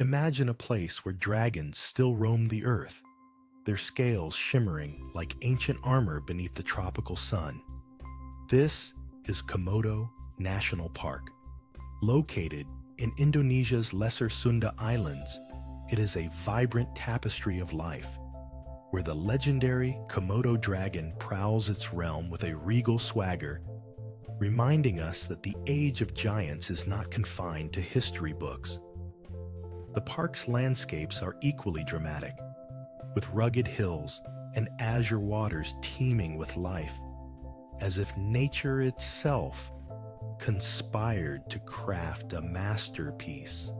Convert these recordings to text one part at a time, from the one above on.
Imagine a place where dragons still roam the earth, their scales shimmering like ancient armor beneath the tropical sun. This is Komodo National Park. Located in Indonesia's Lesser Sunda Islands, it is a vibrant tapestry of life, where the legendary Komodo dragon prowls its realm with a regal swagger, reminding us that the age of giants is not confined to history books. The park's landscapes are equally dramatic, with rugged hills and azure waters teeming with life, as if nature itself conspired to craft a masterpiece.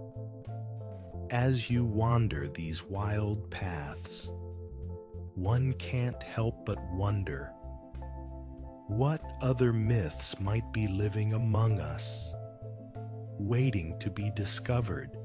As you wander these wild paths, one can't help but wonder, what other myths might be living among us, waiting to be discovered?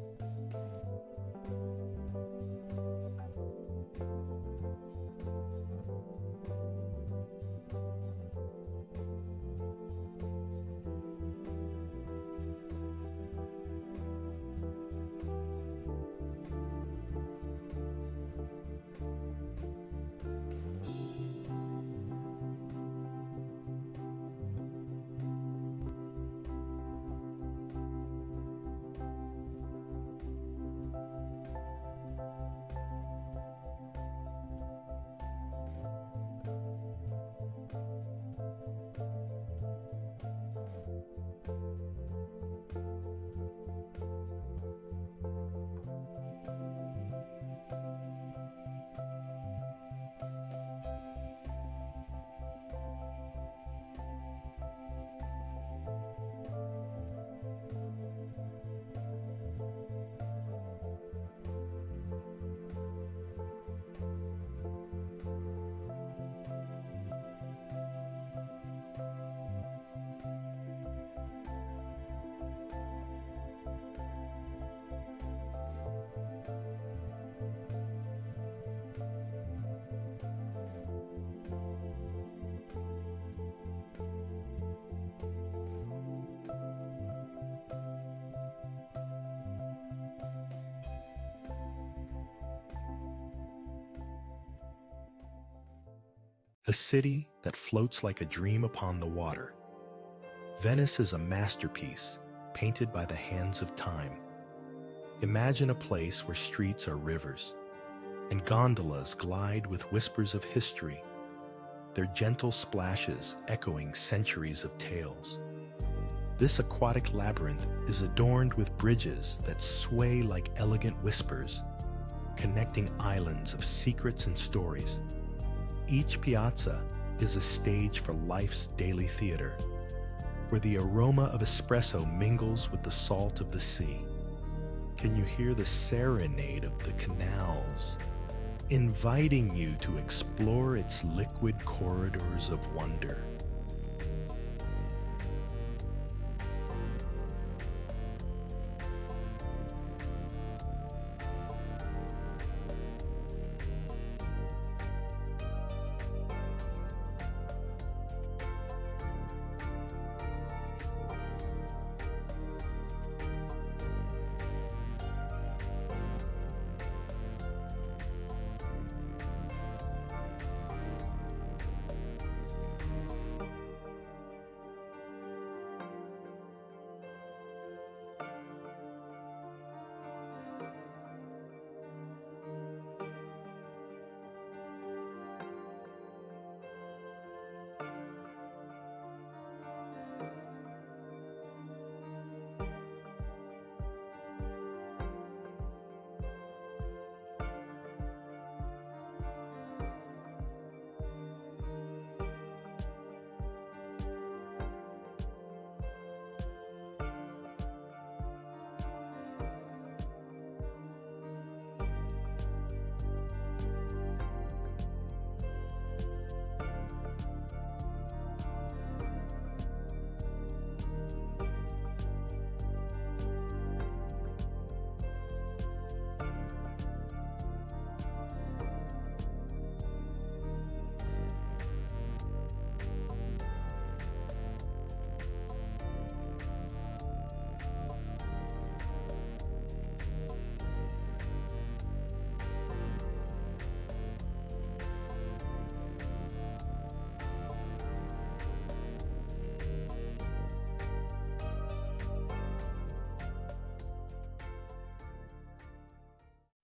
A city that floats like a dream upon the water. Venice is a masterpiece painted by the hands of time. Imagine a place where streets are rivers, and gondolas glide with whispers of history, their gentle splashes echoing centuries of tales. This aquatic labyrinth is adorned with bridges that sway like elegant whispers, connecting islands of secrets and stories. Each piazza is a stage for life's daily theater, where the aroma of espresso mingles with the salt of the sea. Can you hear the serenade of the canals, inviting you to explore its liquid corridors of wonder?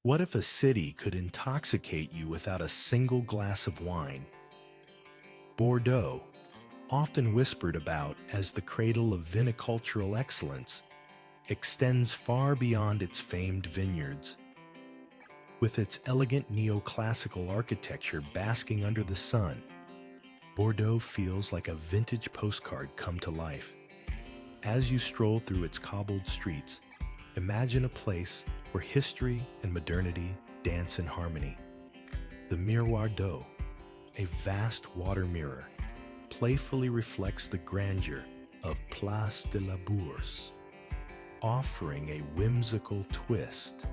What if a city could intoxicate you without a single glass of wine? Bordeaux, often whispered about as the cradle of vinicultural excellence, extends far beyond its famed vineyards. With its elegant neoclassical architecture basking under the sun, Bordeaux feels like a vintage postcard come to life. As you stroll through its cobbled streets, imagine a place where history and modernity dance in harmony. The Miroir d'Eau, a vast water mirror, playfully reflects the grandeur of Place de la Bourse, offering a whimsical twist.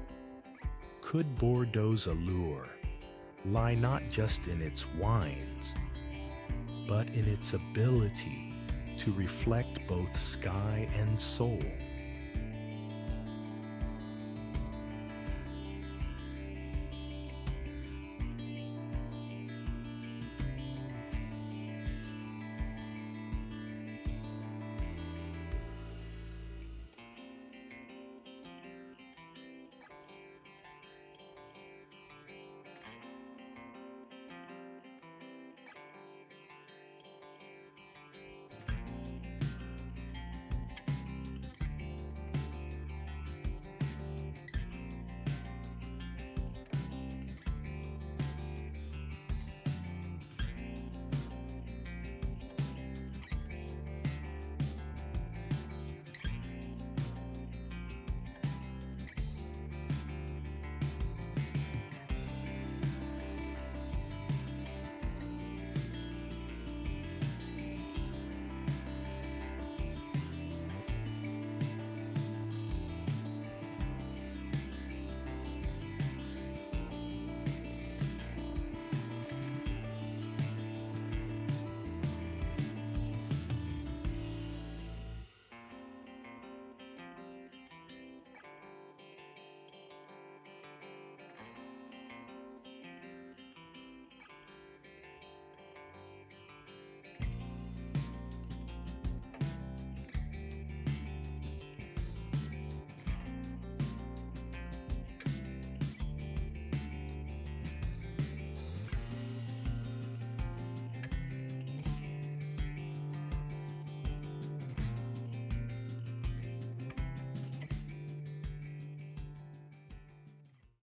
Could Bordeaux's allure lie not just in its wines, but in its ability to reflect both sky and soul?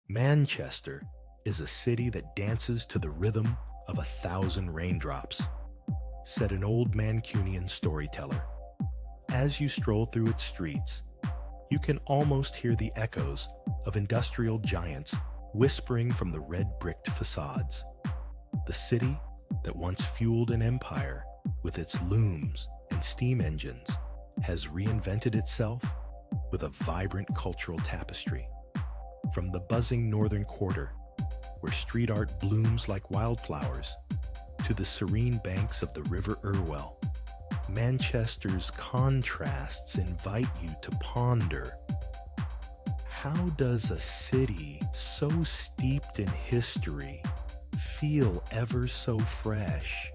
Manchester is a city that dances to the rhythm of 1,000 raindrops, said an old Mancunian storyteller. As you stroll through its streets, you can almost hear the echoes of industrial giants whispering from the red-bricked facades. The city that once fueled an empire with its looms and steam engines has reinvented itself with a vibrant cultural tapestry. From the buzzing northern quarter, where street art blooms like wildflowers, to the serene banks of the River Irwell, Manchester's contrasts invite you to ponder. How does a city so steeped in history feel ever so fresh?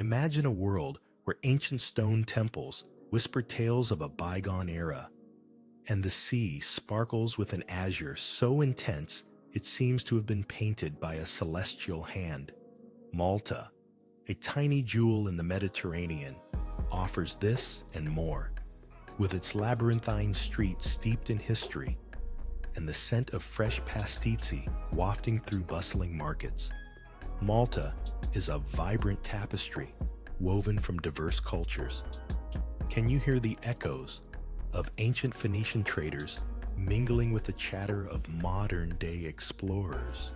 Imagine a world where ancient stone temples whisper tales of a bygone era, and the sea sparkles with an azure so intense it seems to have been painted by a celestial hand. Malta, a tiny jewel in the Mediterranean, offers this and more. With its labyrinthine streets steeped in history and the scent of fresh pasticci wafting through bustling markets, Malta is a vibrant tapestry woven from diverse cultures. Can you hear the echoes of ancient Phoenician traders mingling with the chatter of modern-day explorers?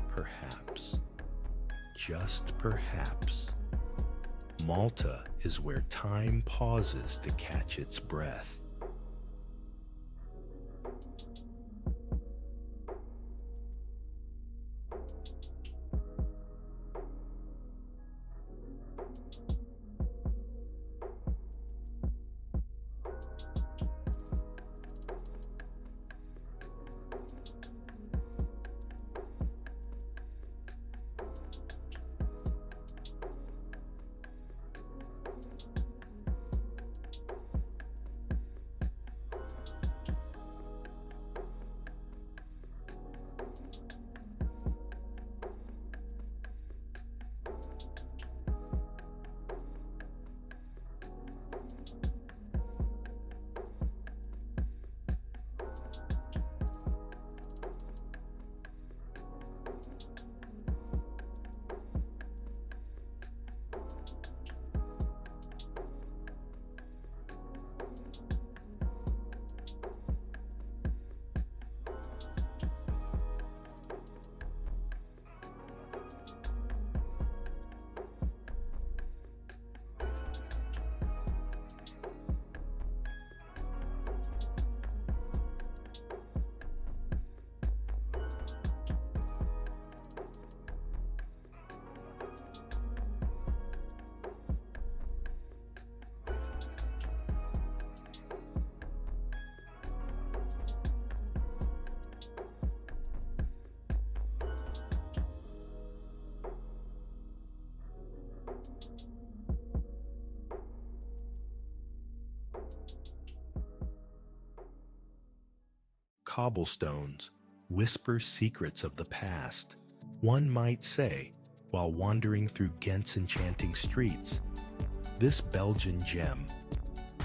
Perhaps, just perhaps, Malta is where time pauses to catch its breath. Cobblestones whisper secrets of the past, one might say, while wandering through Ghent's enchanting streets. This Belgian gem,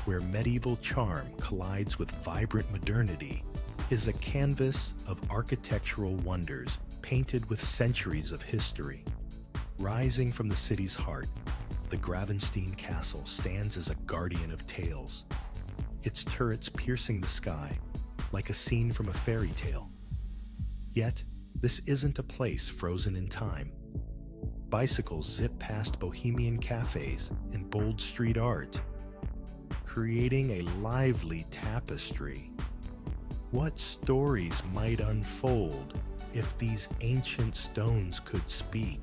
where medieval charm collides with vibrant modernity, is a canvas of architectural wonders painted with centuries of history. Rising from the city's heart, the Gravenstein Castle stands as a guardian of tales, its turrets piercing the sky like a scene from a fairy tale. Yet, this isn't a place frozen in time. Bicycles zip past bohemian cafes and bold street art, creating a lively tapestry. What stories might unfold if these ancient stones could speak?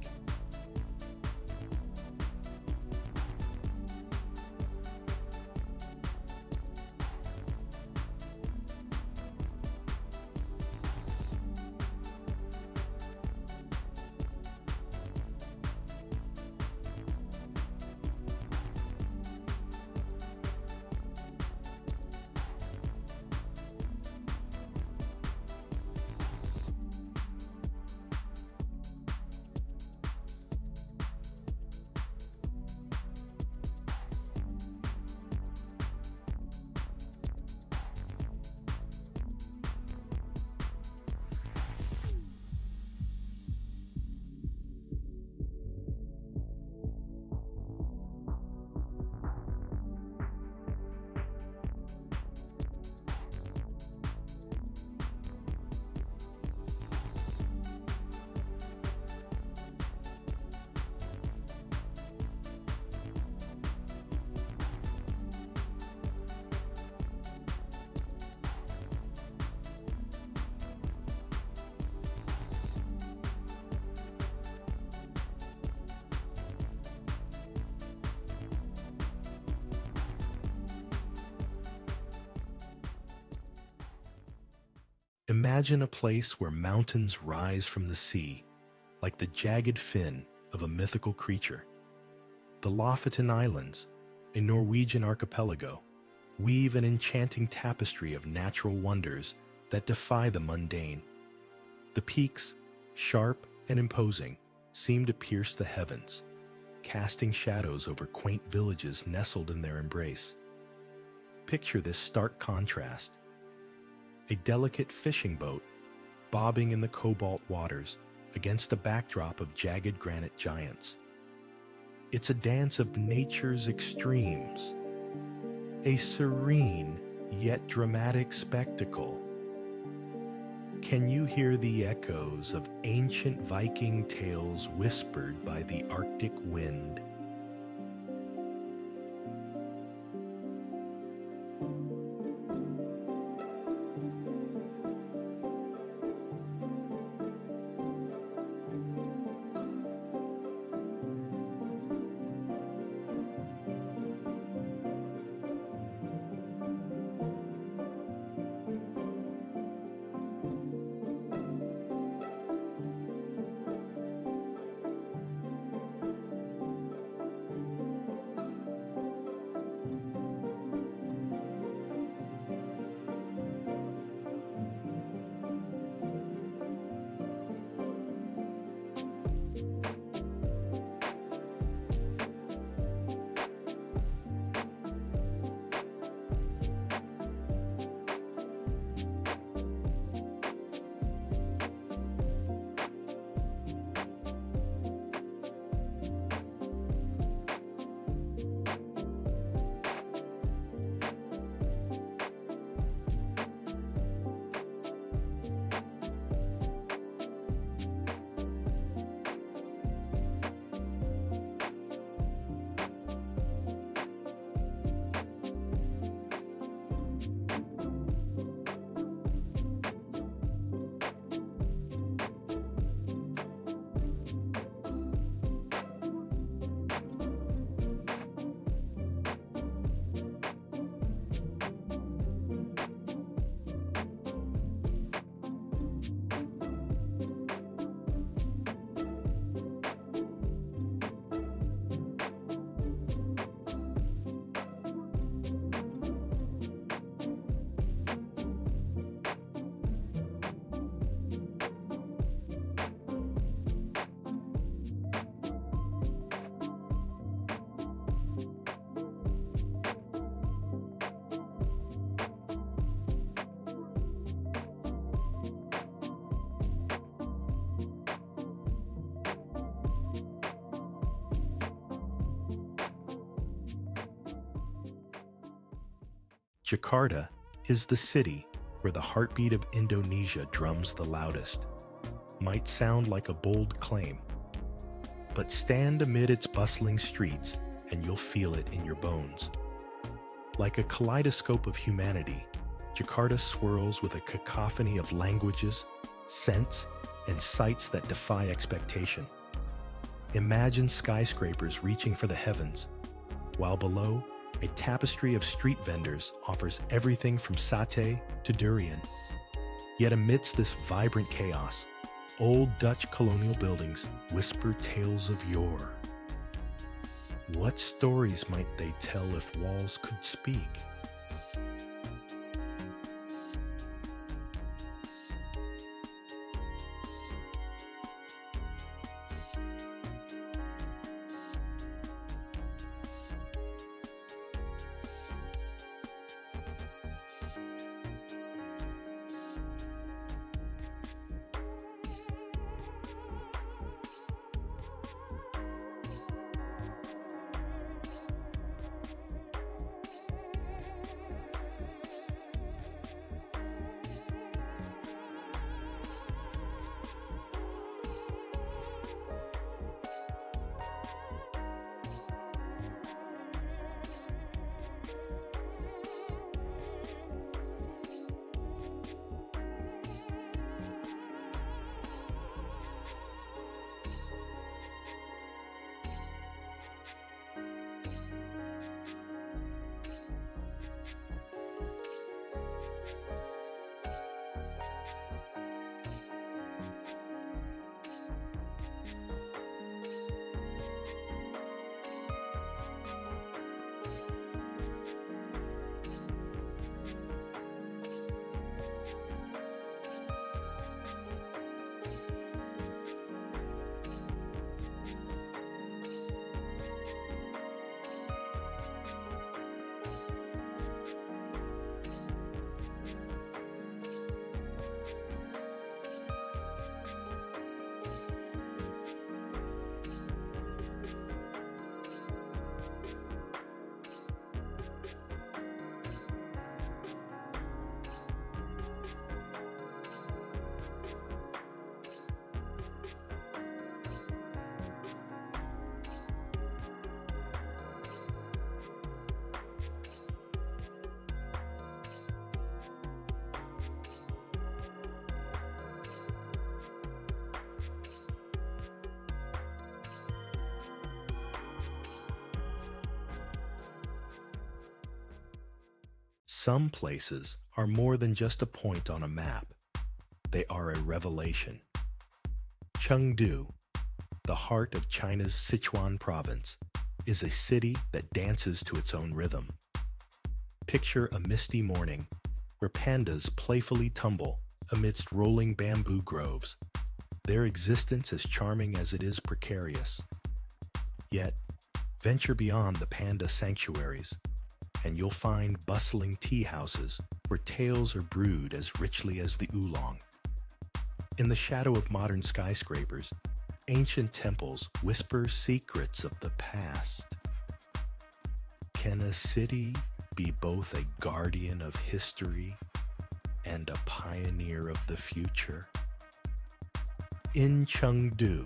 Imagine a place where mountains rise from the sea, like the jagged fin of a mythical creature. The Lofoten Islands, a Norwegian archipelago, weave an enchanting tapestry of natural wonders that defy the mundane. The peaks, sharp and imposing, seem to pierce the heavens, casting shadows over quaint villages nestled in their embrace. Picture this stark contrast. A delicate fishing boat bobbing in the cobalt waters against a backdrop of jagged granite giants. It's a dance of nature's extremes, a serene yet dramatic spectacle. Can you hear the echoes of ancient Viking tales whispered by the Arctic wind? Jakarta is the city where the heartbeat of Indonesia drums the loudest. Might sound like a bold claim, but stand amid its bustling streets and you'll feel it in your bones. Like a kaleidoscope of humanity, Jakarta swirls with a cacophony of languages, scents, and sights that defy expectation. Imagine skyscrapers reaching for the heavens, while below, a tapestry of street vendors offers everything from satay to durian. Yet amidst this vibrant chaos, old Dutch colonial buildings whisper tales of yore. What stories might they tell if walls could speak? Some places are more than just a point on a map. They are a revelation. Chengdu, the heart of China's Sichuan province, is a city that dances to its own rhythm. Picture a misty morning where pandas playfully tumble amidst rolling bamboo groves, their existence as charming as it is precarious. Yet, venture beyond the panda sanctuaries, and you'll find bustling tea houses where tales are brewed as richly as the oolong. In the shadow of modern skyscrapers, ancient temples whisper secrets of the past. Can a city be both a guardian of history and a pioneer of the future? In Chengdu,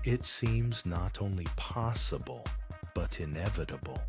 it seems not only possible, but inevitable.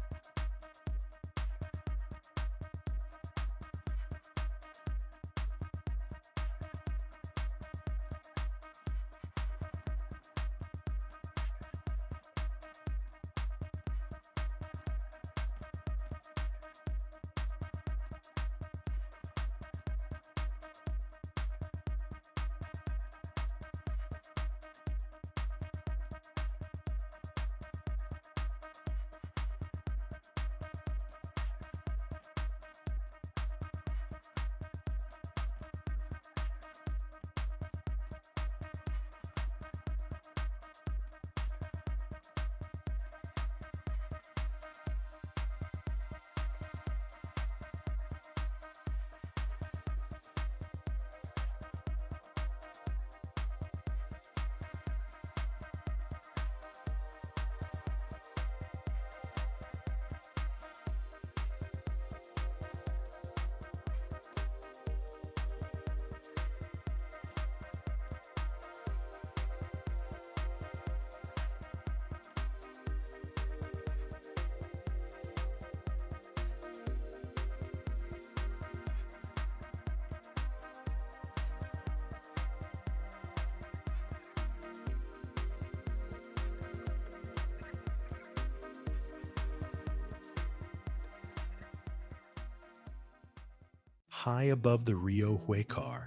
High above the Rio Huecar,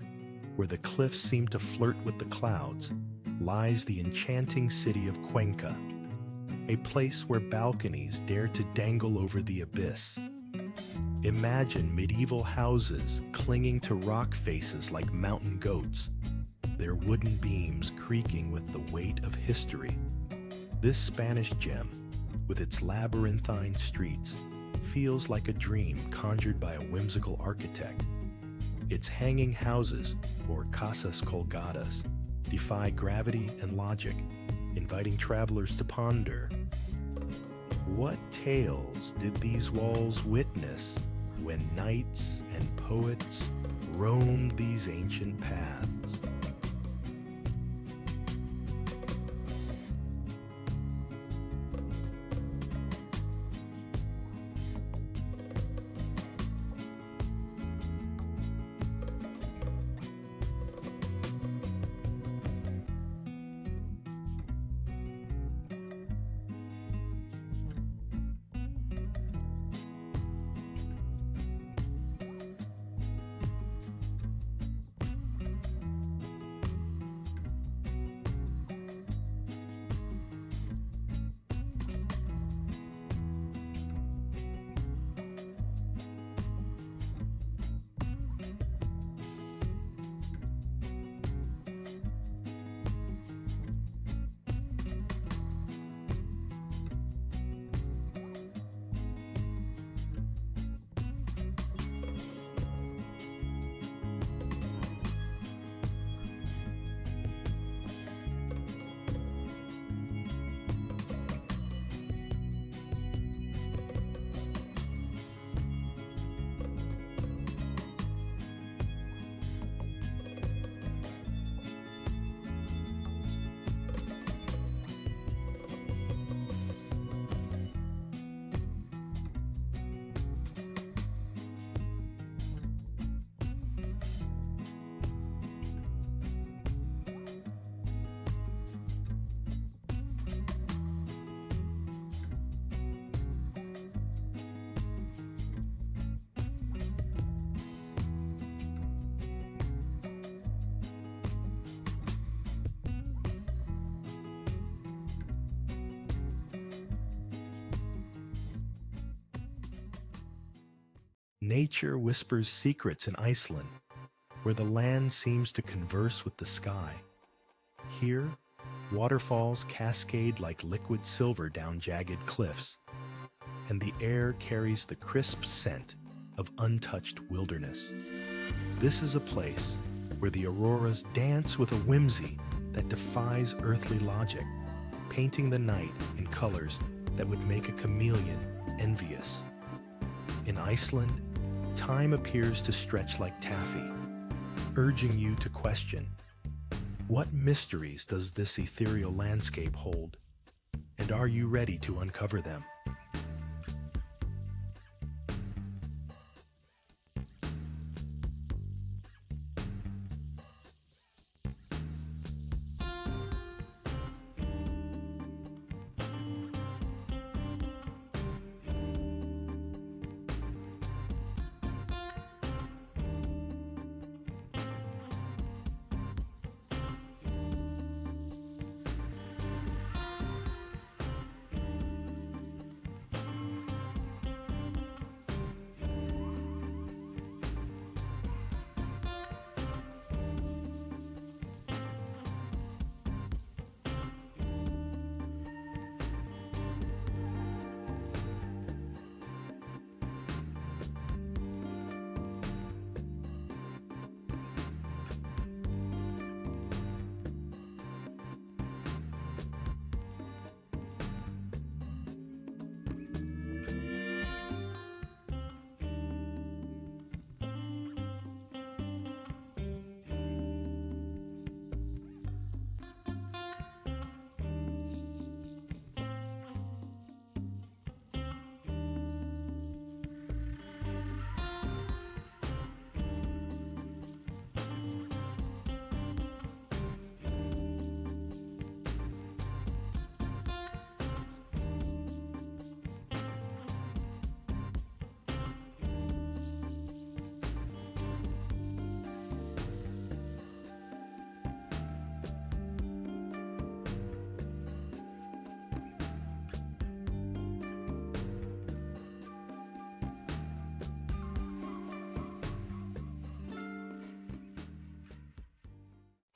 where the cliffs seem to flirt with the clouds, lies the enchanting city of Cuenca, a place where balconies dare to dangle over the abyss. Imagine medieval houses clinging to rock faces like mountain goats, their wooden beams creaking with the weight of history. This Spanish gem, with its labyrinthine streets, feels like a dream conjured by a whimsical architect. Its hanging houses, or casas colgadas, defy gravity and logic, inviting travelers to ponder. What tales did these walls witness when knights and poets roamed these ancient paths? Nature whispers secrets in Iceland, where the land seems to converse with the sky. Here, waterfalls cascade like liquid silver down jagged cliffs, and the air carries the crisp scent of untouched wilderness. This is a place where the auroras dance with a whimsy that defies earthly logic, painting the night in colors that would make a chameleon envious. In Iceland, time appears to stretch like taffy, urging you to question, what mysteries does this ethereal landscape hold? And are you ready to uncover them?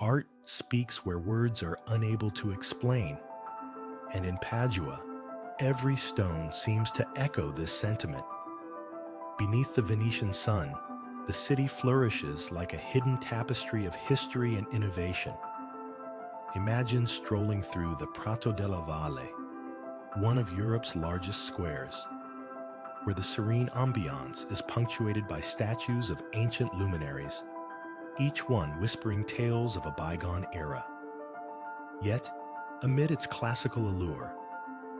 Art speaks where words are unable to explain, and in Padua, every stone seems to echo this sentiment. Beneath the Venetian sun, the city flourishes like a hidden tapestry of history and innovation. Imagine strolling through the Prato della Valle, one of Europe's largest squares, where the serene ambiance is punctuated by statues of ancient luminaries, each one whispering tales of a bygone era. Yet, amid its classical allure,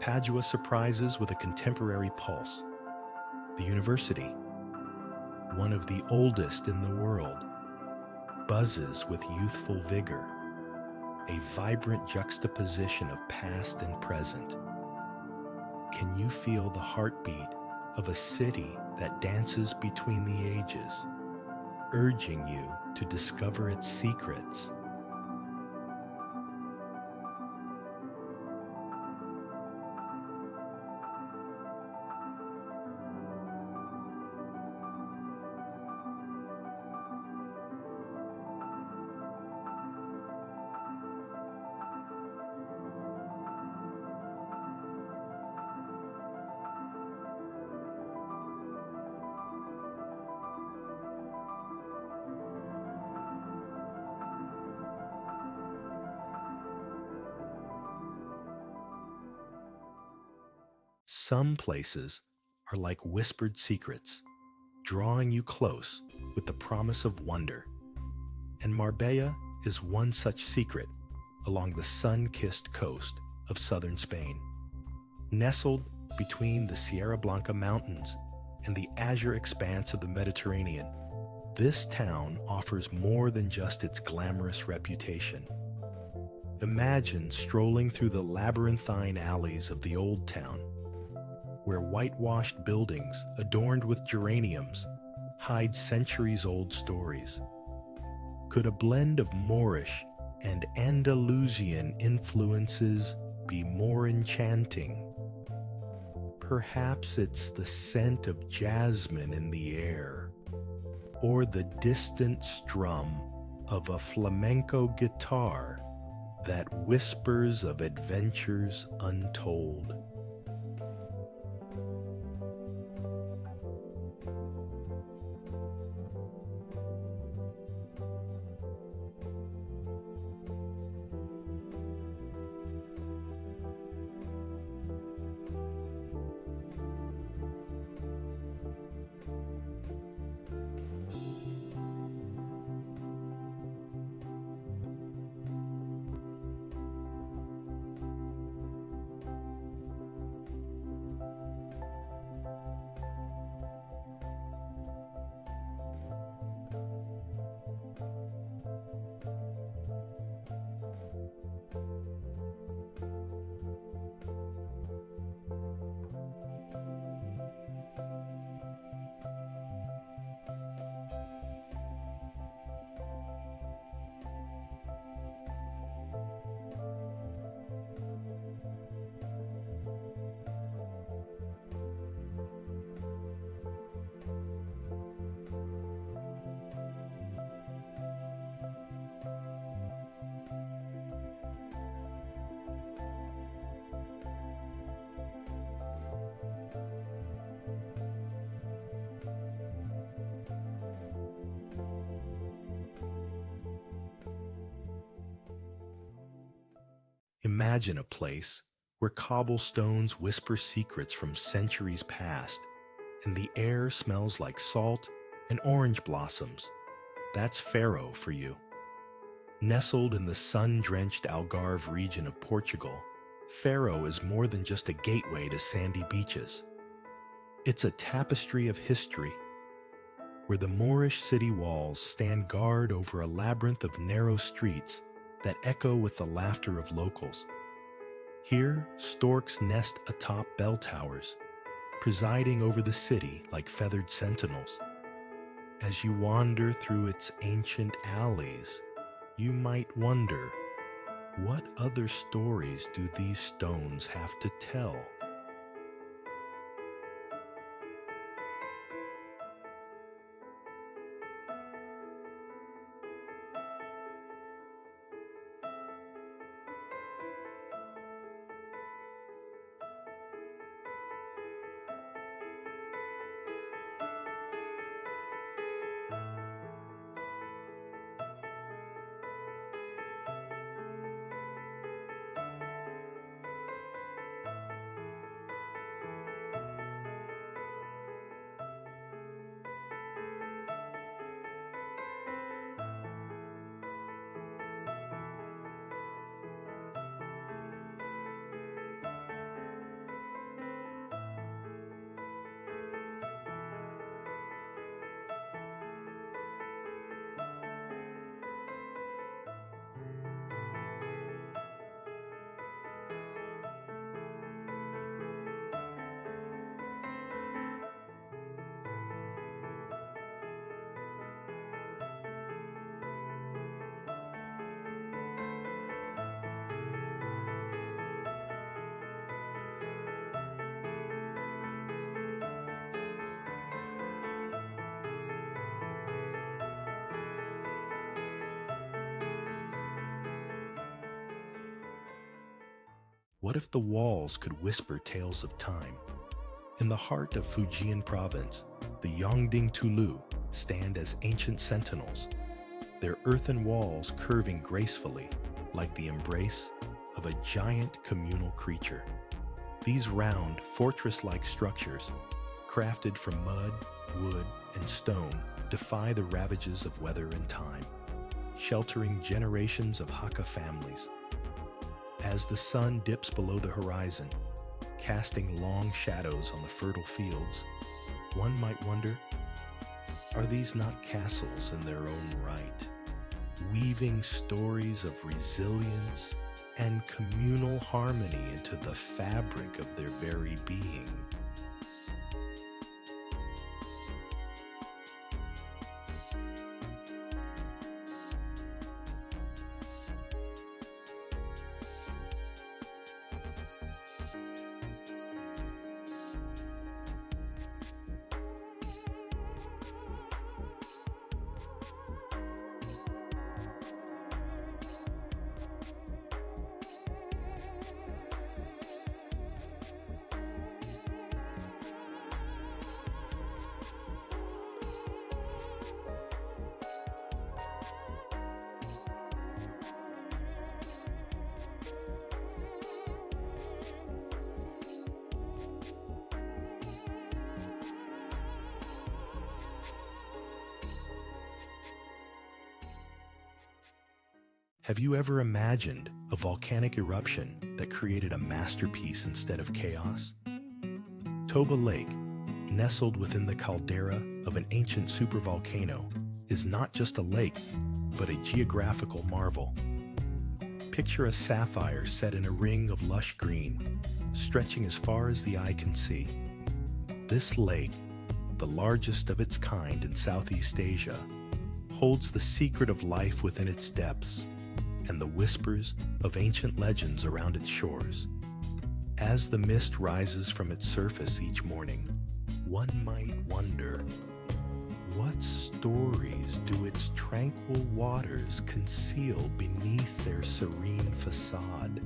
Padua surprises with a contemporary pulse. The university, one of the oldest in the world, buzzes with youthful vigor, a vibrant juxtaposition of past and present. Can you feel the heartbeat of a city that dances between the ages, urging you to discover its secrets? Some places are like whispered secrets, drawing you close with the promise of wonder. And Marbella is one such secret along the sun-kissed coast of southern Spain. Nestled between the Sierra Blanca Mountains and the azure expanse of the Mediterranean, this town offers more than just its glamorous reputation. Imagine strolling through the labyrinthine alleys of the old town, where whitewashed buildings adorned with geraniums hide centuries-old stories. Could a blend of Moorish and Andalusian influences be more enchanting? Perhaps it's the scent of jasmine in the air, or the distant strum of a flamenco guitar that whispers of adventures untold. Imagine a place where cobblestones whisper secrets from centuries past, and the air smells like salt and orange blossoms. That's Faro for you. Nestled in the sun-drenched Algarve region of Portugal, Faro is more than just a gateway to sandy beaches. It's a tapestry of history, where the Moorish city walls stand guard over a labyrinth of narrow streets that echo with the laughter of locals. Here, storks nest atop bell towers, presiding over the city like feathered sentinels. As you wander through its ancient alleys, you might wonder, what other stories do these stones have to tell? What if the walls could whisper tales of time? In the heart of Fujian province, the Yongding Tulou stand as ancient sentinels, their earthen walls curving gracefully like the embrace of a giant communal creature. These round, fortress-like structures, crafted from mud, wood, and stone, defy the ravages of weather and time, sheltering generations of Hakka families. As the sun dips below the horizon, casting long shadows on the fertile fields, one might wonder, are these not castles in their own right, weaving stories of resilience and communal harmony into the fabric of their very being? Have you ever imagined a volcanic eruption that created a masterpiece instead of chaos? Toba Lake, nestled within the caldera of an ancient supervolcano, is not just a lake, but a geographical marvel. Picture a sapphire set in a ring of lush green, stretching as far as the eye can see. This lake, the largest of its kind in Southeast Asia, holds the secret of life within its depths and the whispers of ancient legends around its shores. As the mist rises from its surface each morning, one might wonder, what stories do its tranquil waters conceal beneath their serene facade?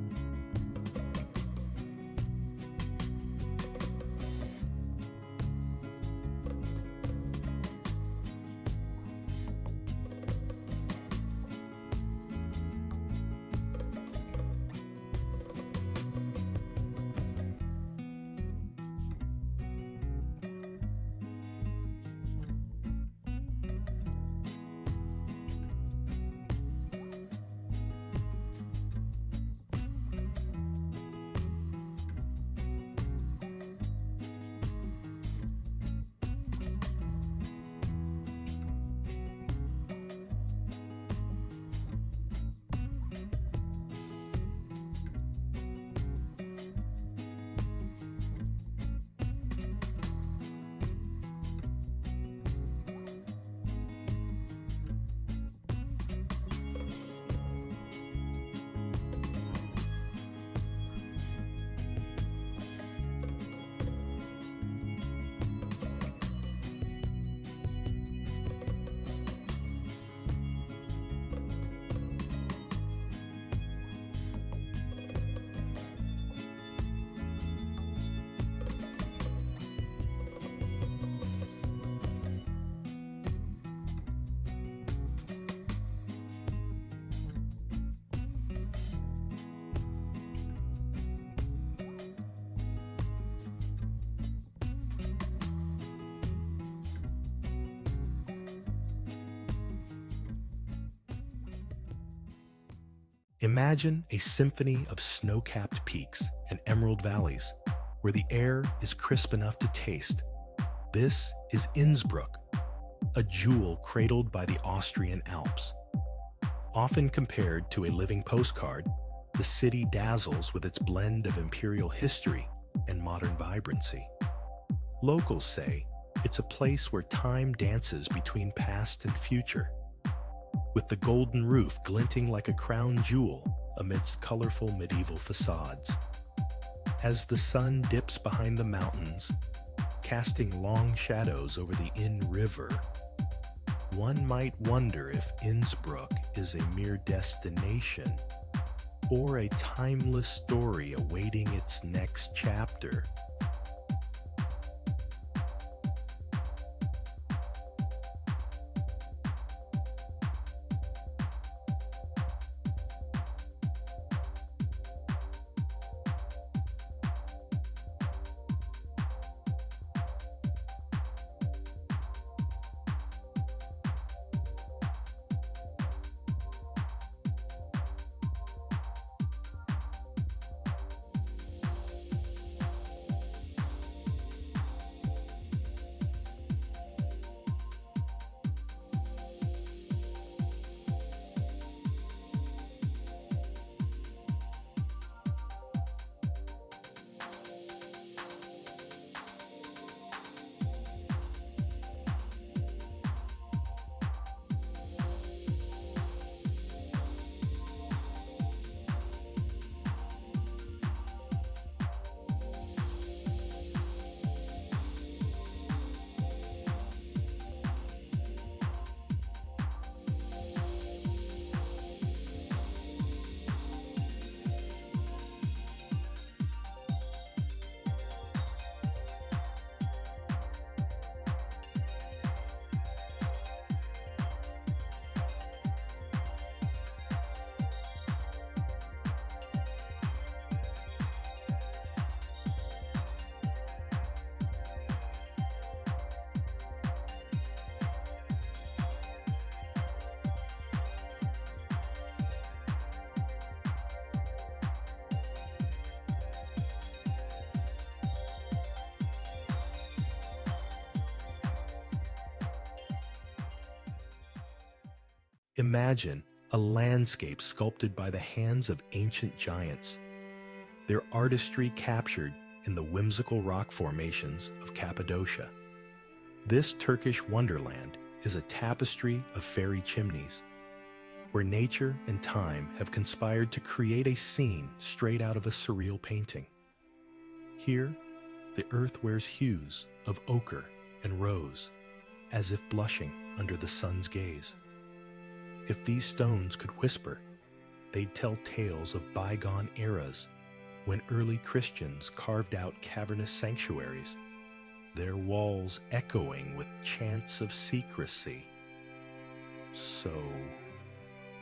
Imagine a symphony of snow-capped peaks and emerald valleys, where the air is crisp enough to taste. This is Innsbruck, a jewel cradled by the Austrian Alps. Often compared to a living postcard, the city dazzles with its blend of imperial history and modern vibrancy. Locals say it's a place where time dances between past and future, with the golden roof glinting like a crown jewel amidst colorful medieval facades. As the sun dips behind the mountains, casting long shadows over the Inn River, one might wonder if Innsbruck is a mere destination or a timeless story awaiting its next chapter. Imagine a landscape sculpted by the hands of ancient giants, their artistry captured in the whimsical rock formations of Cappadocia. This Turkish wonderland is a tapestry of fairy chimneys, where nature and time have conspired to create a scene straight out of a surreal painting. Here, the earth wears hues of ochre and rose, as if blushing under the sun's gaze. If these stones could whisper, they'd tell tales of bygone eras when early Christians carved out cavernous sanctuaries, their walls echoing with chants of secrecy. So,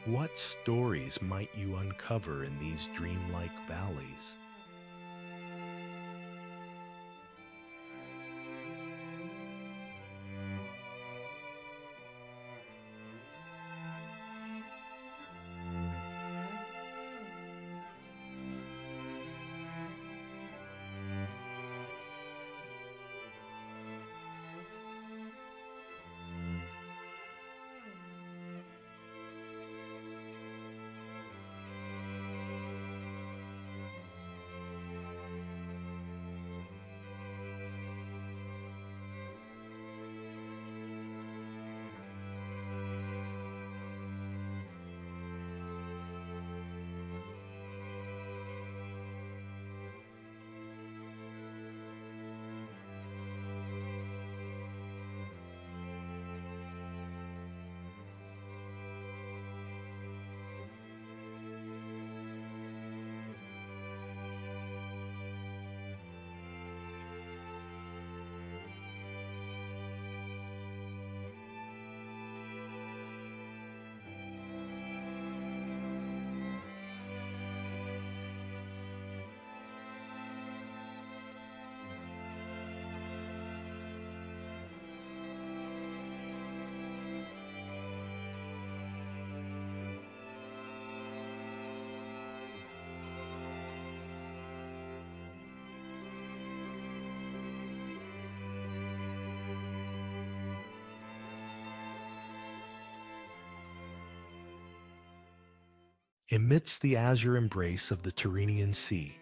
what stories might you uncover in these dreamlike valleys? Amidst the azure embrace of the Tyrrhenian Sea,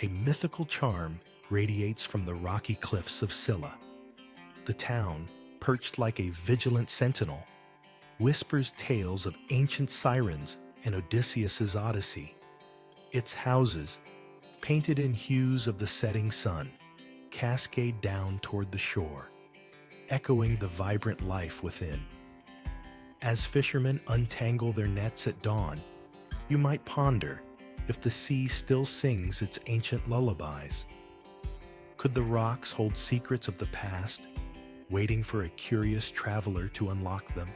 a mythical charm radiates from the rocky cliffs of Scilla. The town, perched like a vigilant sentinel, whispers tales of ancient sirens and Odysseus's Odyssey. Its houses, painted in hues of the setting sun, cascade down toward the shore, echoing the vibrant life within. As fishermen untangle their nets at dawn, you might ponder if the sea still sings its ancient lullabies. Could the rocks hold secrets of the past, waiting for a curious traveler to unlock them?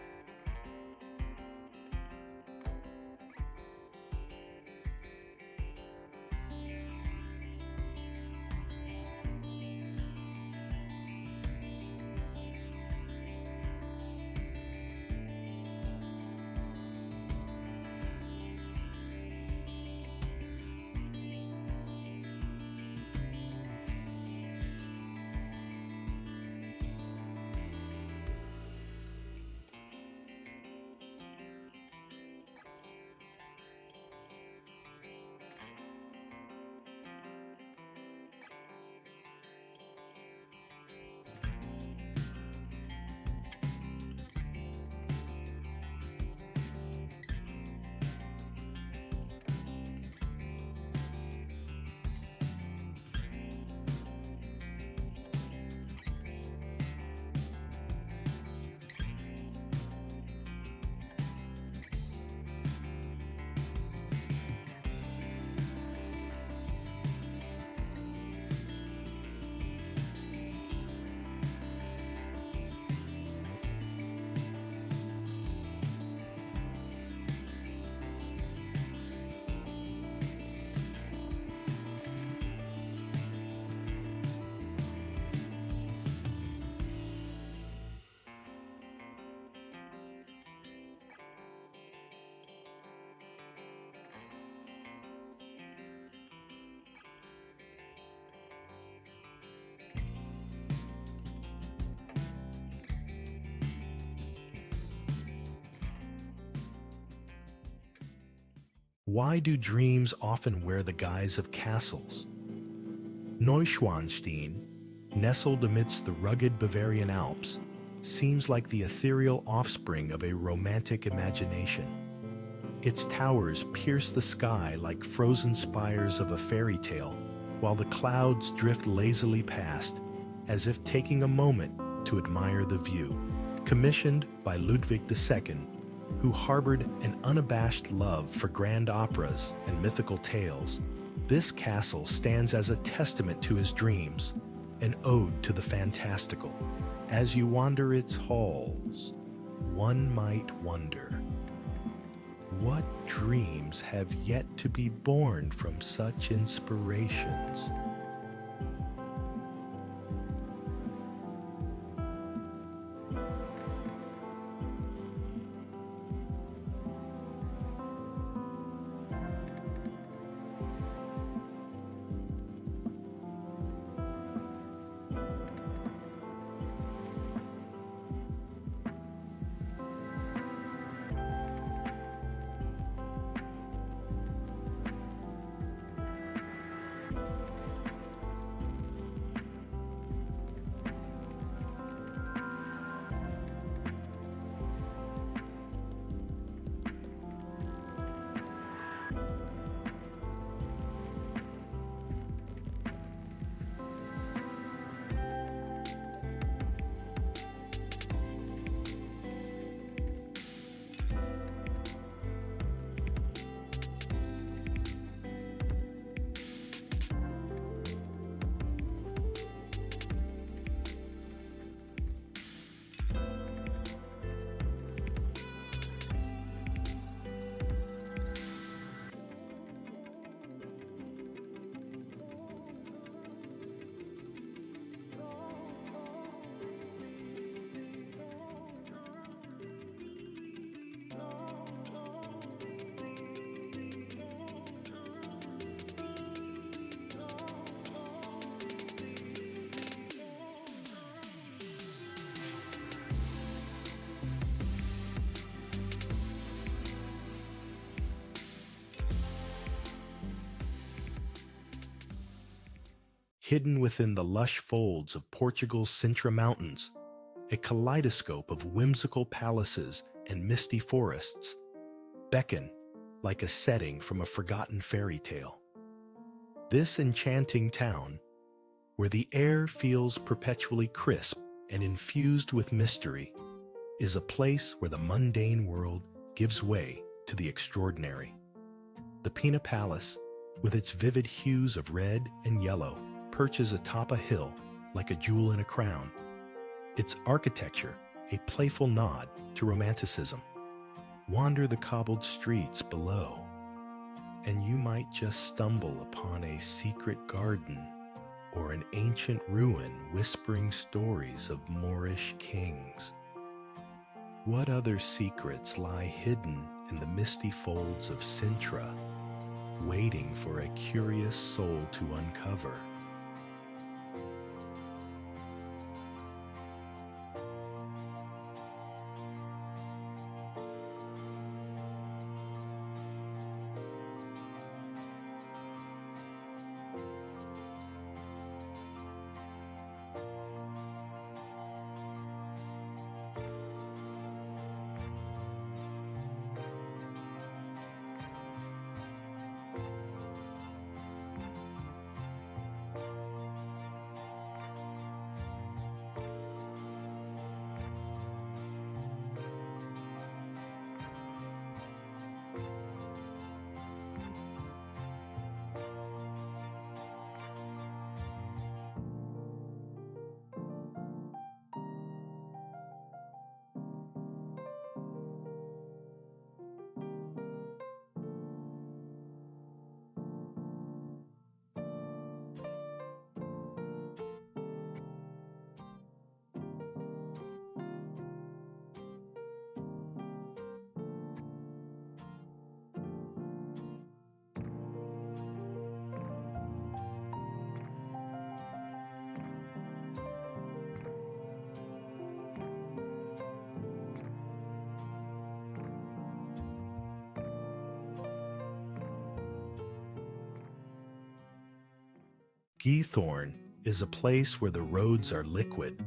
Why do dreams often wear the guise of castles? Neuschwanstein, nestled amidst the rugged Bavarian Alps, seems like the ethereal offspring of a romantic imagination. Its towers pierce the sky like frozen spires of a fairy tale, while the clouds drift lazily past, as if taking a moment to admire the view. Commissioned by Ludwig II, who harbored an unabashed love for grand operas and mythical tales, this castle stands as a testament to his dreams, an ode to the fantastical. As you wander its halls, one might wonder, what dreams have yet to be born from such inspirations? Hidden within the lush folds of Portugal's Sintra Mountains, a kaleidoscope of whimsical palaces and misty forests beckon like a setting from a forgotten fairy tale. This enchanting town, where the air feels perpetually crisp and infused with mystery, is a place where the mundane world gives way to the extraordinary. The Pina Palace, with its vivid hues of red and yellow, perches atop a hill like a jewel in a crown, its architecture a playful nod to romanticism. Wander the cobbled streets below, and you might just stumble upon a secret garden or an ancient ruin whispering stories of Moorish kings. What other secrets lie hidden in the misty folds of Sintra, waiting for a curious soul to uncover? Giethoorn is a place where the roads are liquid,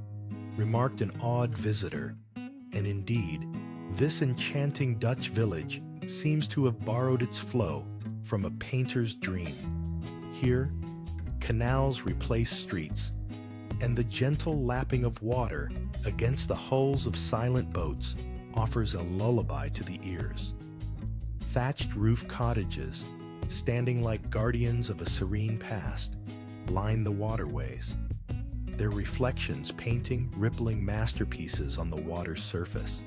remarked an awed visitor, and indeed, this enchanting Dutch village seems to have borrowed its flow from a painter's dream. Here, canals replace streets, and the gentle lapping of water against the hulls of silent boats offers a lullaby to the ears. Thatched roof cottages, standing like guardians of a serene past, line the waterways, their reflections painting rippling masterpieces on the water's surface.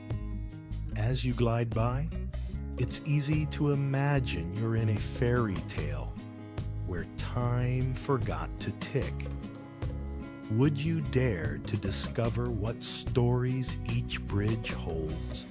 As you glide by, it's easy to imagine you're in a fairy tale where time forgot to tick. Would you dare to discover what stories each bridge holds?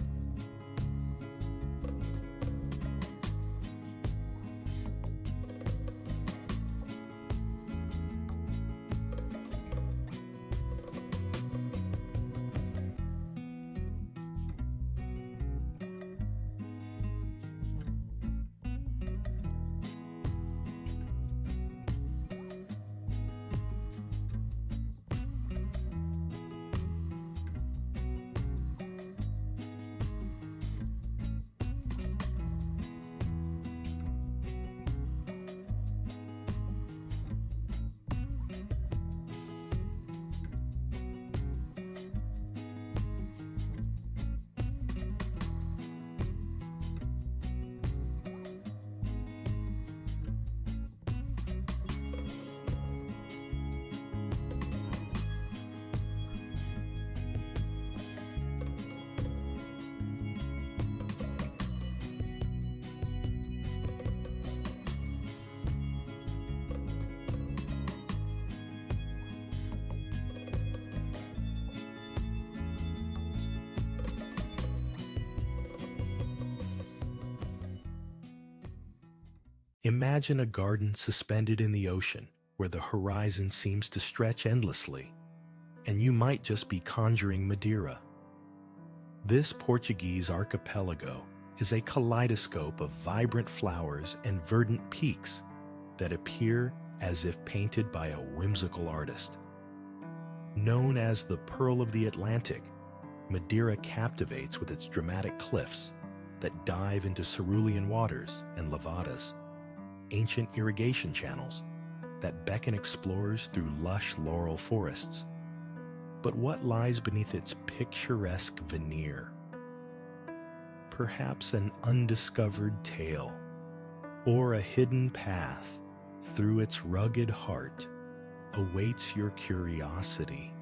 Imagine a garden suspended in the ocean where the horizon seems to stretch endlessly, and you might just be conjuring Madeira. This Portuguese archipelago is a kaleidoscope of vibrant flowers and verdant peaks that appear as if painted by a whimsical artist. Known as the Pearl of the Atlantic, Madeira captivates with its dramatic cliffs that dive into cerulean waters and lavadas, ancient irrigation channels that beckon explorers through lush laurel forests. But what lies beneath its picturesque veneer? Perhaps an undiscovered tale, or a hidden path through its rugged heart awaits your curiosity.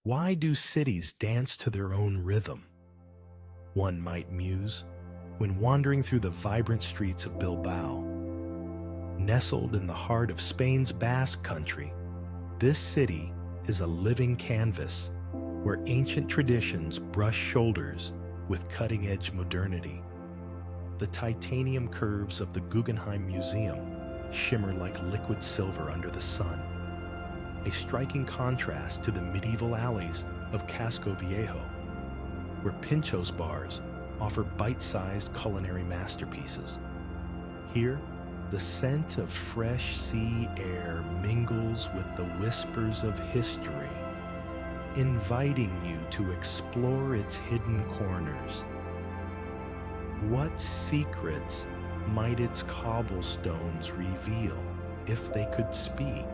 Why do cities dance to their own rhythm? One might muse when wandering through the vibrant streets of Bilbao. Nestled in the heart of Spain's Basque Country, this city is a living canvas where ancient traditions brush shoulders with cutting-edge modernity. The titanium curves of the Guggenheim Museum shimmer like liquid silver under the sun, a striking contrast to the medieval alleys of Casco Viejo, where Pinchos bars offer bite-sized culinary masterpieces. Here, the scent of fresh sea air mingles with the whispers of history, inviting you to explore its hidden corners. What secrets might its cobblestones reveal if they could speak?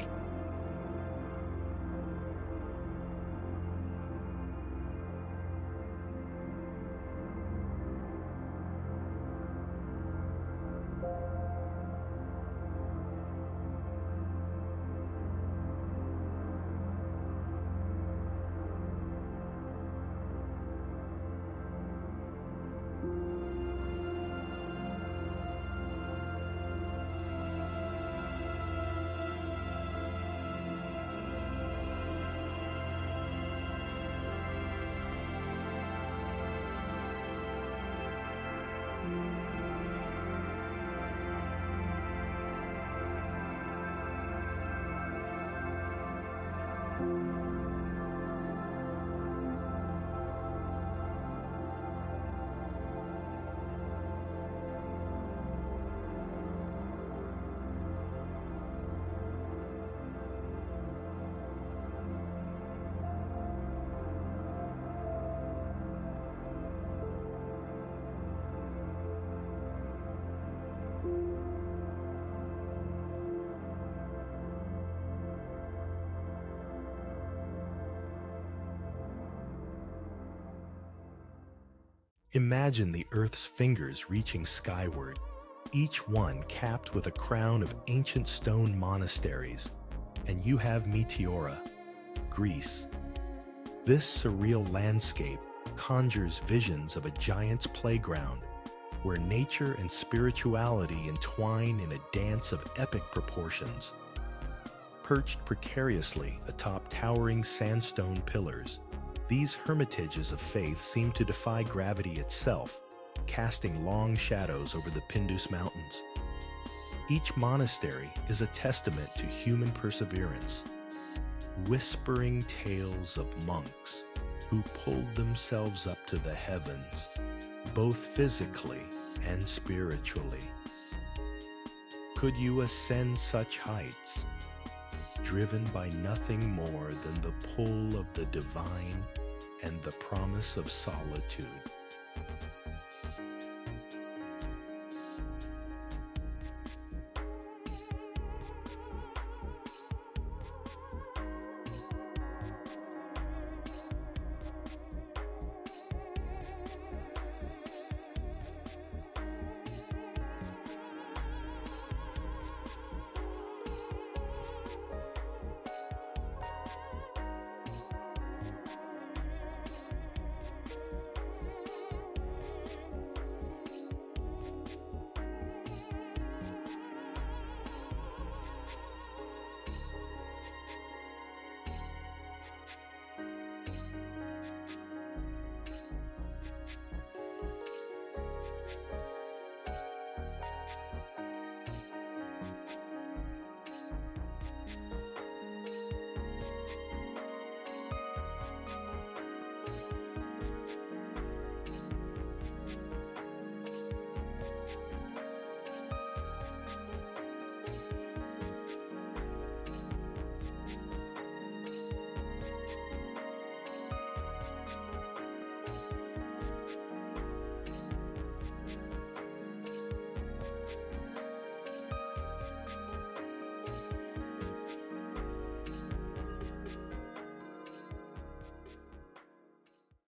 Imagine the Earth's fingers reaching skyward, each one capped with a crown of ancient stone monasteries, and you have Meteora, Greece. This surreal landscape conjures visions of a giant's playground, where nature and spirituality entwine in a dance of epic proportions. Perched precariously atop towering sandstone pillars, these hermitages of faith seem to defy gravity itself, casting long shadows over the Pindus Mountains. Each monastery is a testament to human perseverance, whispering tales of monks who pulled themselves up to the heavens, both physically and spiritually. Could you ascend such heights, driven by nothing more than the pull of the divine and the promise of solitude?